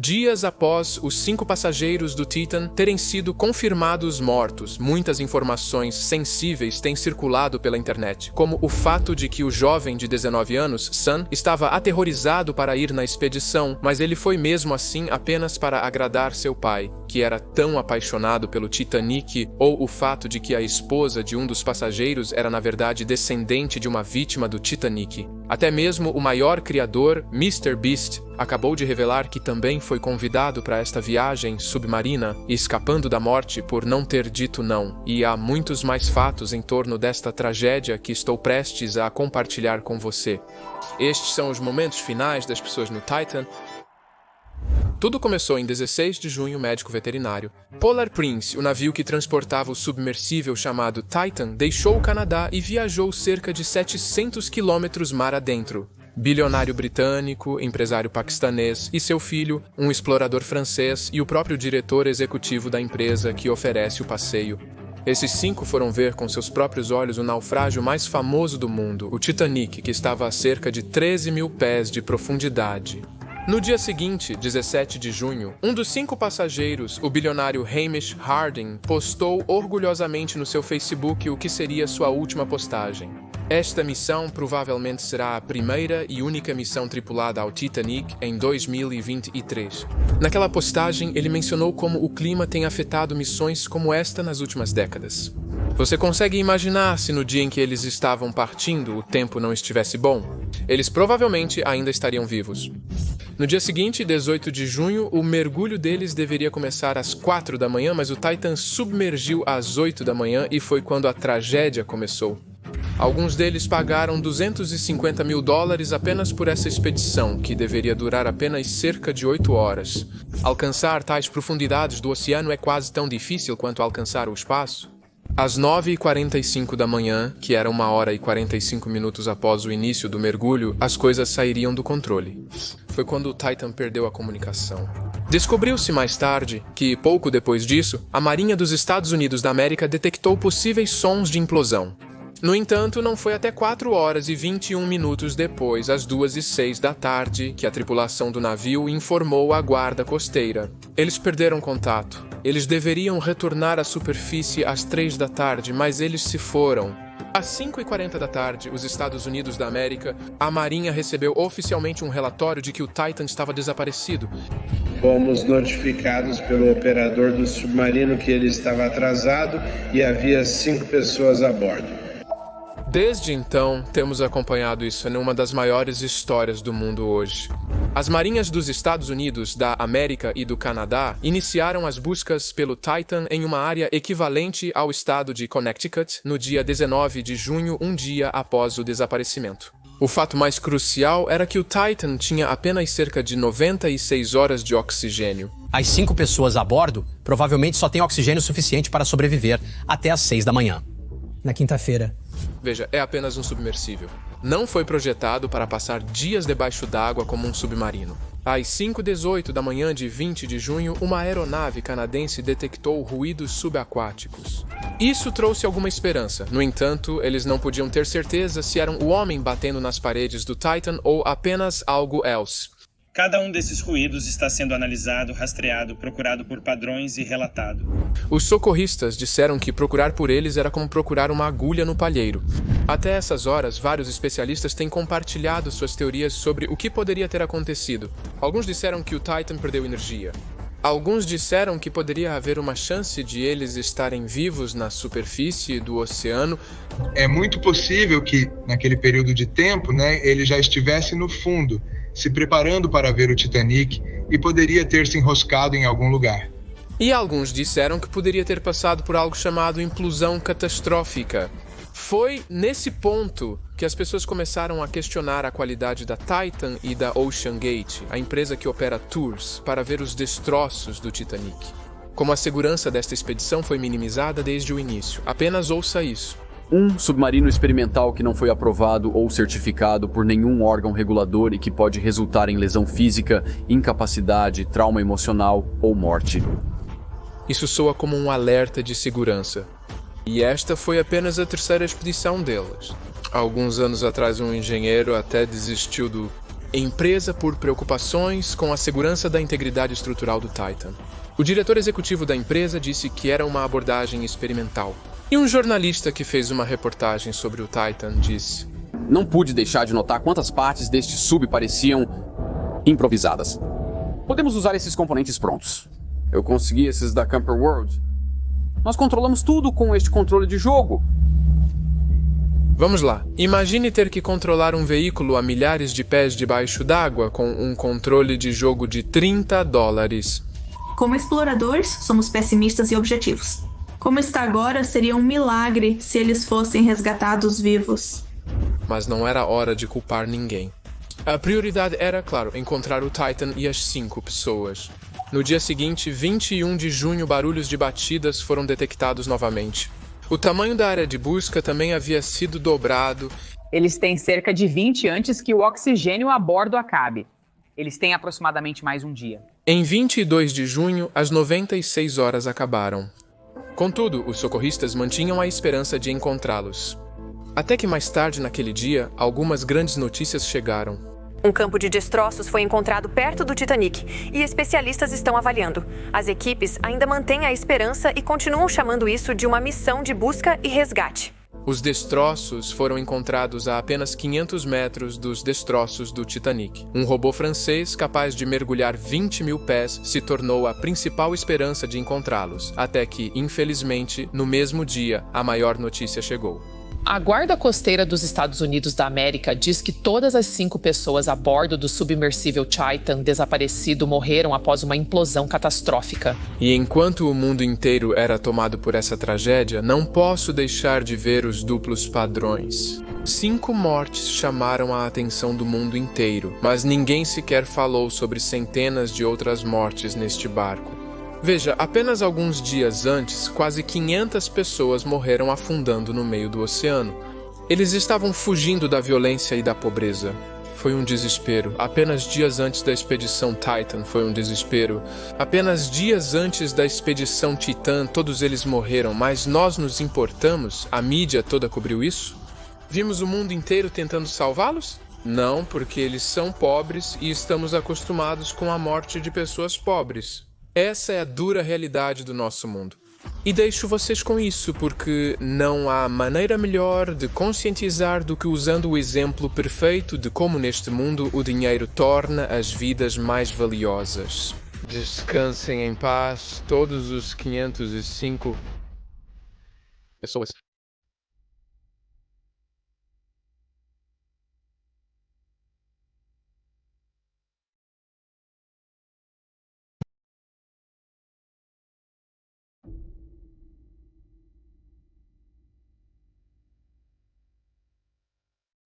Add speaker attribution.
Speaker 1: Dias após os 5 passageiros do Titan terem sido confirmados mortos, muitas informações sensíveis têm circulado pela internet, como o fato de que o jovem de 19 anos, Sun, estava aterrorizado para ir na expedição, mas ele foi mesmo assim apenas para agradar seu pai, que era tão apaixonado pelo Titanic, ou o fato de que a esposa de um dos passageiros era na verdade descendente de uma vítima do Titanic. Até mesmo o maior criador, MrBeast, acabou de revelar que também foi convidado para esta viagem submarina, escapando da morte por não ter dito não. E há muitos mais fatos em torno desta tragédia que estou prestes a compartilhar com você. Estes são os momentos finais das pessoas no Titan. Tudo começou em 16 de junho, médico veterinário. Polar Prince, o navio que transportava o submersível chamado Titan, deixou o Canadá e viajou cerca de 700 quilômetros mar adentro. Bilionário britânico, empresário paquistanês e seu filho, um explorador francês e o próprio diretor executivo da empresa que oferece o passeio. Esses 5 foram ver com seus próprios olhos o naufrágio mais famoso do mundo, o Titanic, que estava a cerca de 13 mil pés de profundidade. No dia seguinte, 17 de junho, um dos 5 passageiros, o bilionário Hamish Harding, postou orgulhosamente no seu Facebook o que seria sua última postagem. Esta missão provavelmente será a primeira e única missão tripulada ao Titanic em 2023. Naquela postagem, ele mencionou como o clima tem afetado missões como esta nas últimas décadas. Você consegue imaginar se no dia em que eles estavam partindo o tempo não estivesse bom? Eles provavelmente ainda estariam vivos. No dia seguinte, 18 de junho, o mergulho deles deveria começar às 4 da manhã, mas o Titan submergiu às 8 da manhã e foi quando a tragédia começou. Alguns deles pagaram $250 mil apenas por essa expedição, que deveria durar apenas cerca de 8 horas. Alcançar tais profundidades do oceano é quase tão difícil quanto alcançar o espaço. Às 9h45 da manhã, que era 1 hora e 45 minutos após o início do mergulho, as coisas sairiam do controle. Foi quando o Titan perdeu a comunicação. Descobriu-se mais tarde que, pouco depois disso, a Marinha dos Estados Unidos da América detectou possíveis sons de implosão. No entanto, não foi até 4 horas e 21 minutos depois, às 2h06 da tarde, que a tripulação do navio informou a guarda costeira. Eles perderam contato. Eles deveriam retornar à superfície às 3 da tarde, mas eles se foram. Às 5h40 da tarde, os Estados Unidos da América, a Marinha recebeu oficialmente um relatório de que o Titan estava desaparecido.
Speaker 2: Fomos notificados pelo operador do submarino que ele estava atrasado e havia 5 pessoas a bordo.
Speaker 1: Desde então, temos acompanhado isso em uma das maiores histórias do mundo hoje. As marinhas dos Estados Unidos, da América e do Canadá iniciaram as buscas pelo Titan em uma área equivalente ao estado de Connecticut no dia 19 de junho, um dia após o desaparecimento. O fato mais crucial era que o Titan tinha apenas cerca de 96 horas de oxigênio.
Speaker 3: As 5 pessoas a bordo provavelmente só têm oxigênio suficiente para sobreviver até às 6 da manhã.
Speaker 4: Na quinta-feira.
Speaker 1: Veja, é apenas um submersível. Não foi projetado para passar dias debaixo d'água como um submarino. Às 5h18 da manhã de 20 de junho, uma aeronave canadense detectou ruídos subaquáticos. Isso trouxe alguma esperança. No entanto, eles não podiam ter certeza se era o homem batendo nas paredes do Titan ou apenas algo else.
Speaker 5: Cada um desses ruídos está sendo analisado, rastreado, procurado por padrões e relatado.
Speaker 1: Os socorristas disseram que procurar por eles era como procurar uma agulha no palheiro. Até essas horas, vários especialistas têm compartilhado suas teorias sobre o que poderia ter acontecido. Alguns disseram que o Titan perdeu energia. Alguns disseram que poderia haver uma chance de eles estarem vivos na superfície do oceano.
Speaker 6: É muito possível que, naquele período de tempo, ele já estivesse no fundo, se preparando para ver o Titanic e poderia ter se enroscado em algum lugar.
Speaker 1: E alguns disseram que poderia ter passado por algo chamado implosão catastrófica. Foi nesse ponto que as pessoas começaram a questionar a qualidade da Titan e da OceanGate, a empresa que opera tours, para ver os destroços do Titanic. Como a segurança desta expedição foi minimizada desde o início. Apenas ouça isso.
Speaker 7: Um submarino experimental que não foi aprovado ou certificado por nenhum órgão regulador e que pode resultar em lesão física, incapacidade, trauma emocional ou morte.
Speaker 1: Isso soa como um alerta de segurança. E esta foi apenas a terceira expedição deles. Alguns anos atrás, um engenheiro até desistiu do empresa por preocupações com a segurança da integridade estrutural do Titan. O diretor executivo da empresa disse que era uma abordagem experimental. E um jornalista que fez uma reportagem sobre o Titan disse:
Speaker 7: Não pude deixar de notar quantas partes deste sub pareciam improvisadas. Podemos usar esses componentes prontos. Eu consegui esses da Camper World. Nós controlamos tudo com este controle de jogo.
Speaker 1: Vamos lá. Imagine ter que controlar um veículo a milhares de pés debaixo d'água com um controle de jogo de $30.
Speaker 4: Como exploradores, somos pessimistas e objetivos. Como está agora, seria um milagre se eles fossem resgatados vivos.
Speaker 1: Mas não era hora de culpar ninguém. A prioridade era, claro, encontrar o Titan e as 5 pessoas. No dia seguinte, 21 de junho, barulhos de batidas foram detectados novamente. O tamanho da área de busca também havia sido dobrado.
Speaker 8: Eles têm cerca de 20 antes que o oxigênio a bordo acabe. Eles têm aproximadamente mais um dia.
Speaker 1: Em 22 de junho, as 96 horas acabaram. Contudo, os socorristas mantinham a esperança de encontrá-los. Até que mais tarde naquele dia, algumas grandes notícias chegaram.
Speaker 9: Um campo de destroços foi encontrado perto do Titanic e especialistas estão avaliando. As equipes ainda mantêm a esperança e continuam chamando isso de uma missão de busca e resgate.
Speaker 1: Os destroços foram encontrados a apenas 500 metros dos destroços do Titanic. Um robô francês capaz de mergulhar 20 mil pés se tornou a principal esperança de encontrá-los, até que, infelizmente, no mesmo dia, a maior notícia chegou.
Speaker 10: A Guarda Costeira dos Estados Unidos da América diz que todas as 5 pessoas a bordo do submersível Titan desaparecido morreram após uma implosão catastrófica.
Speaker 1: E enquanto o mundo inteiro era tomado por essa tragédia, não posso deixar de ver os duplos padrões. 5 mortes chamaram a atenção do mundo inteiro, mas ninguém sequer falou sobre centenas de outras mortes neste barco. Veja, apenas alguns dias antes, quase 500 pessoas morreram afundando no meio do oceano. Eles estavam fugindo da violência e da pobreza. Foi um desespero. Apenas dias antes da expedição Titan foi um desespero. Apenas dias antes da expedição Titã, todos eles morreram, mas nós nos importamos? A mídia toda cobriu isso? Vimos o mundo inteiro tentando salvá-los? Não, porque eles são pobres e estamos acostumados com a morte de pessoas pobres. Essa é a dura realidade do nosso mundo. E deixo vocês com isso, porque não há maneira melhor de conscientizar do que usando o exemplo perfeito de como neste mundo o dinheiro torna as vidas mais valiosas. Descansem em paz, todos os 505 pessoas.